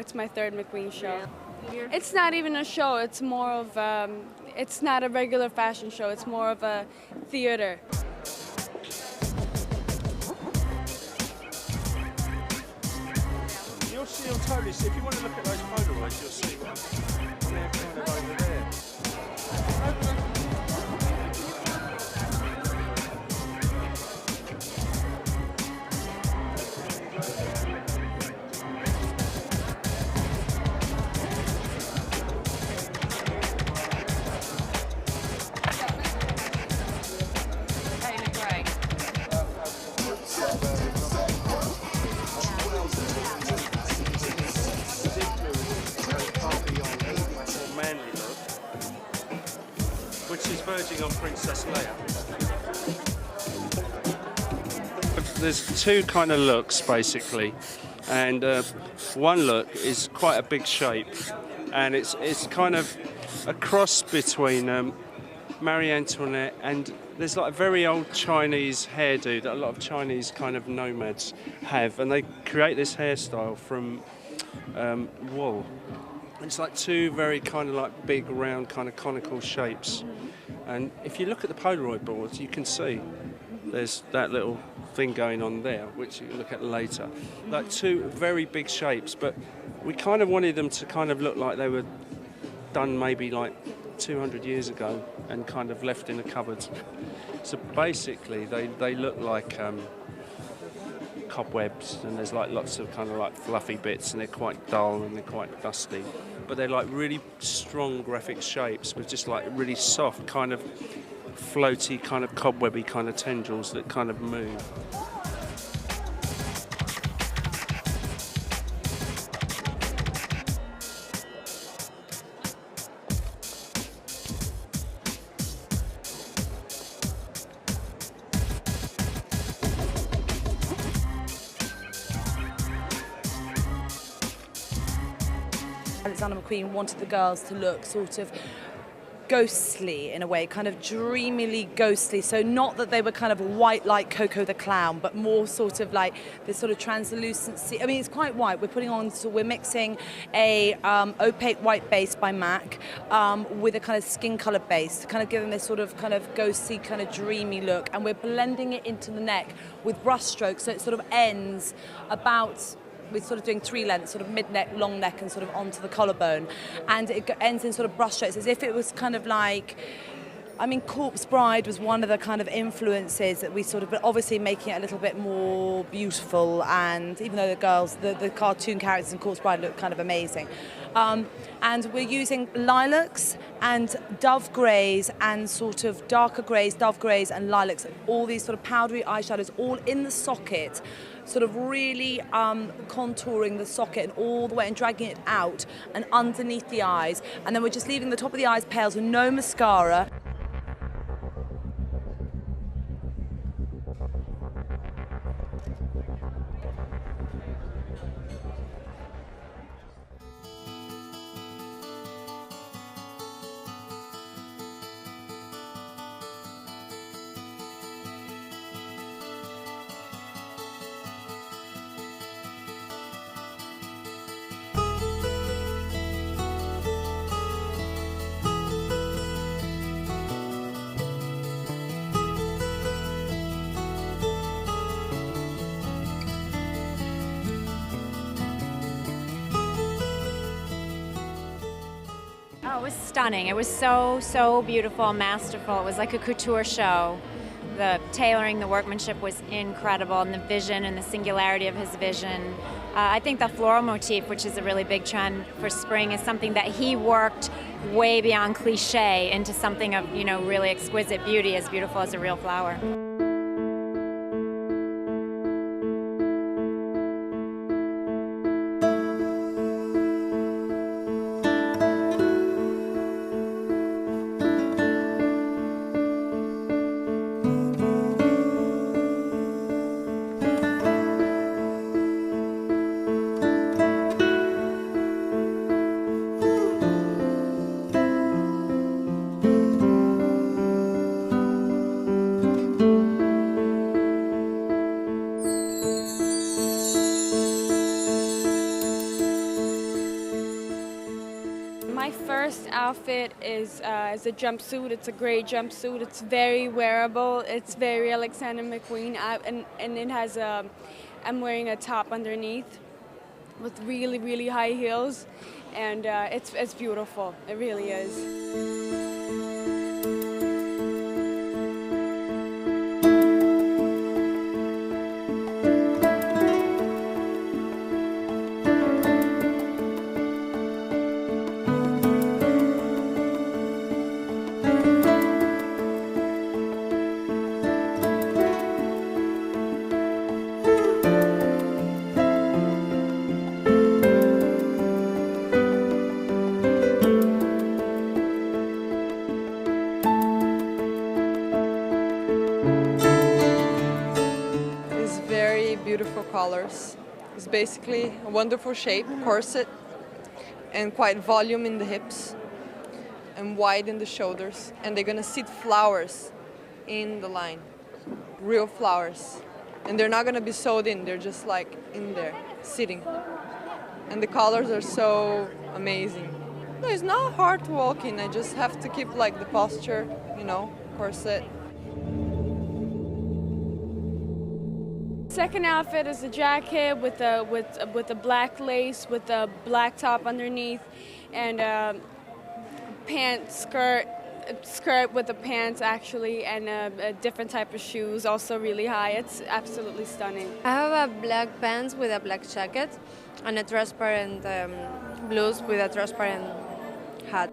It's my third McQueen show. It's not even a show. It's more of, it's not a regular fashion show. It's more of a theater. You'll totally see, if you want to look at those Polaroids, you'll see one. They're kind of over there. Which is verging on Princess Leia. There's two kind of looks basically, and one look is quite a big shape, and it's kind of a cross between Marie Antoinette and there's like a very old Chinese hairdo that a lot of Chinese kind of nomads have, and they create this hairstyle from wool. It's like two very kind of like big, round, kind of conical shapes. And if you look at the Polaroid boards, you can see there's that little thing going on there, which you can look at later. Like two very big shapes, but we kind of wanted them to kind of look like they were done maybe like 200 years ago and kind of left in a cupboard. So basically, they look like cobwebs, and there's like lots of kind of like fluffy bits, and they're quite dull and they're quite dusty, but they're like really strong graphic shapes with just like really soft kind of floaty kind of cobwebby kind of tendrils that kind of move. Alexander McQueen wanted the girls to look sort of ghostly in a way, kind of dreamily ghostly. So not that they were kind of white like Coco the Clown, but more sort of like this sort of translucency. I mean, it's quite white. We're putting on, so we're mixing a opaque white base by MAC with a kind of skin color base, kind of giving this sort of kind of ghostly, kind of dreamy look. And we're blending it into the neck with brush strokes, so it sort of ends about. We're sort of doing three lengths, sort of mid-neck, long neck, and sort of onto the collarbone. And it ends in sort of brush strokes, as if it was kind of like, I mean, Corpse Bride was one of the kind of influences that we sort of, but obviously making it a little bit more beautiful. And even though the girls, the cartoon characters in Corpse Bride look kind of amazing. And we're using lilacs and dove greys and sort of darker greys, dove greys and lilacs, all these sort of powdery eyeshadows all in the socket, sort of really contouring the socket and all the way and dragging it out and underneath the eyes. And then we're just leaving the top of the eyes pale, so no mascara. Oh, it was stunning. It was so beautiful, masterful. It was like a couture show. The tailoring, the workmanship was incredible, and the vision and the singularity of his vision. I think the floral motif, which is a really big trend for spring, is something that he worked way beyond cliche into something of, you know, really exquisite beauty, as beautiful as a real flower. outfit is a jumpsuit. It's a gray jumpsuit. It's very wearable. It's very Alexander McQueen, and it has I'm wearing a top underneath with really, really high heels, and it's beautiful. It really is. Very beautiful colors. It's basically a wonderful shape, corset, and quite volume in the hips, and wide in the shoulders. And they're gonna seed flowers in the line, real flowers. And they're not gonna be sewed in, they're just like in there, sitting. And the colors are so amazing. No, it's not hard to walk in, I just have to keep like the posture, you know, corset. Second outfit is a jacket with a black lace with a black top underneath, and skirt with the pants actually, and a different type of shoes, also really high. It's absolutely stunning. I have a black pants with a black jacket and a transparent blouse with a transparent hat.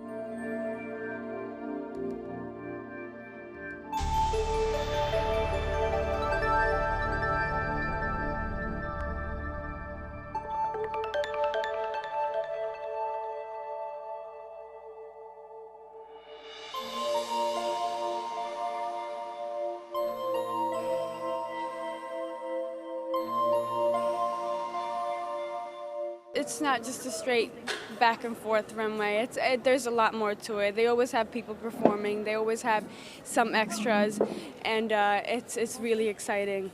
It's not just a straight back and forth runway. There's a lot more to it. They always have people performing. They always have some extras, and it's really exciting.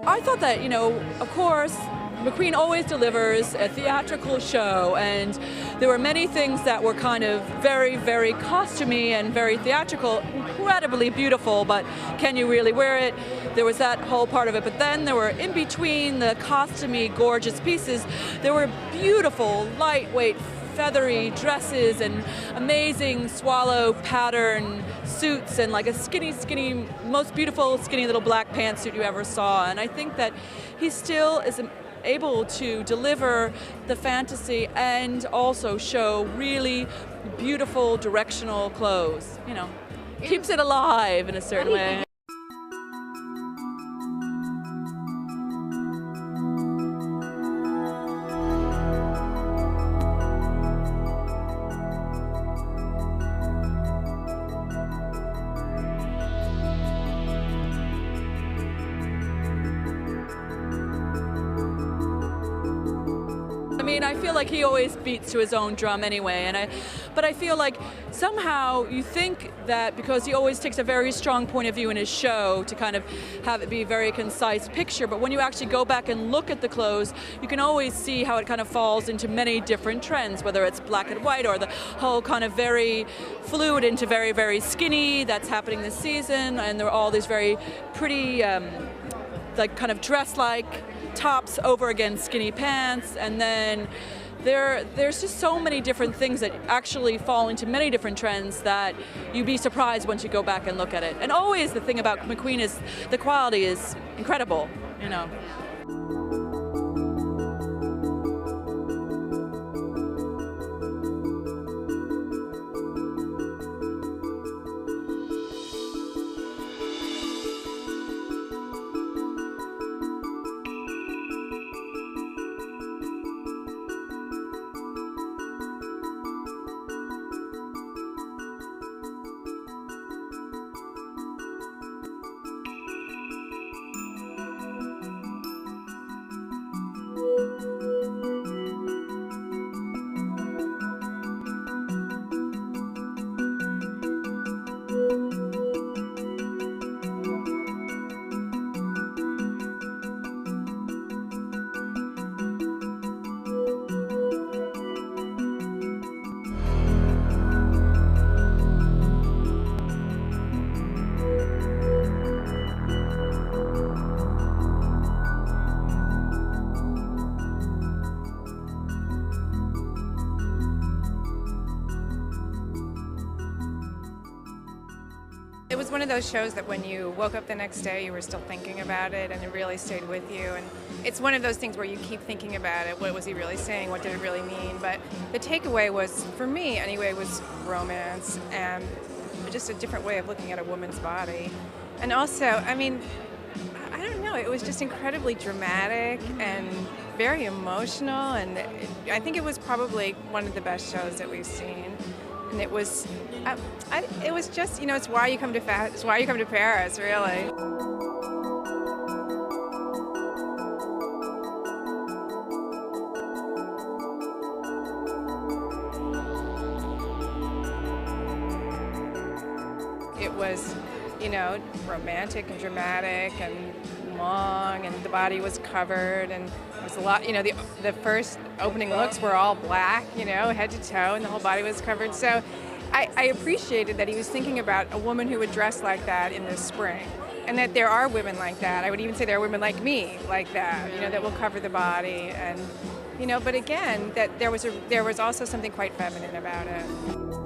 I thought that, you know, of course, McQueen always delivers a theatrical show, and there were many things that were kind of very, very costumey and very theatrical, incredibly beautiful, but can you really wear it? There was that whole part of it, but then there were, in between the costumey, gorgeous pieces, there were beautiful, lightweight, feathery dresses and amazing swallow pattern suits and like a skinny, most beautiful skinny little black pantsuit you ever saw. And I think that he still is able to deliver the fantasy and also show really beautiful directional clothes. You know, keeps it alive in a certain way. I mean, I feel like he always beats to his own drum anyway, but I feel like somehow you think that because he always takes a very strong point of view in his show to kind of have it be a very concise picture, but when you actually go back and look at the clothes, you can always see how it kind of falls into many different trends, whether it's black and white or the whole kind of very fluid into very, very skinny that's happening this season, and there are all these very pretty like kind of dress-like tops over against skinny pants, and then there's just so many different things that actually fall into many different trends that you'd be surprised once you go back and look at it. And always the thing about McQueen is the quality is incredible, you know. It was one of those shows that when you woke up the next day, you were still thinking about it, and it really stayed with you. And it's one of those things where you keep thinking about it. What was he really saying? What did it really mean? But the takeaway was, for me anyway, was romance and just a different way of looking at a woman's body. And also, I mean, I don't know, it was just incredibly dramatic and very emotional, and I think it was probably one of the best shows that we've seen. And it was just, you know, it's why you come to Paris, really. It was, you know, romantic and dramatic and long, and the body was covered, and it was a lot, you know, the first opening looks were all black, you know, head to toe, and the whole body was covered. So I appreciated that he was thinking about a woman who would dress like that in the spring, and that there are women like that. I would even say there are women like me like that, you know, that will cover the body, and, you know, but again, that there was also something quite feminine about it.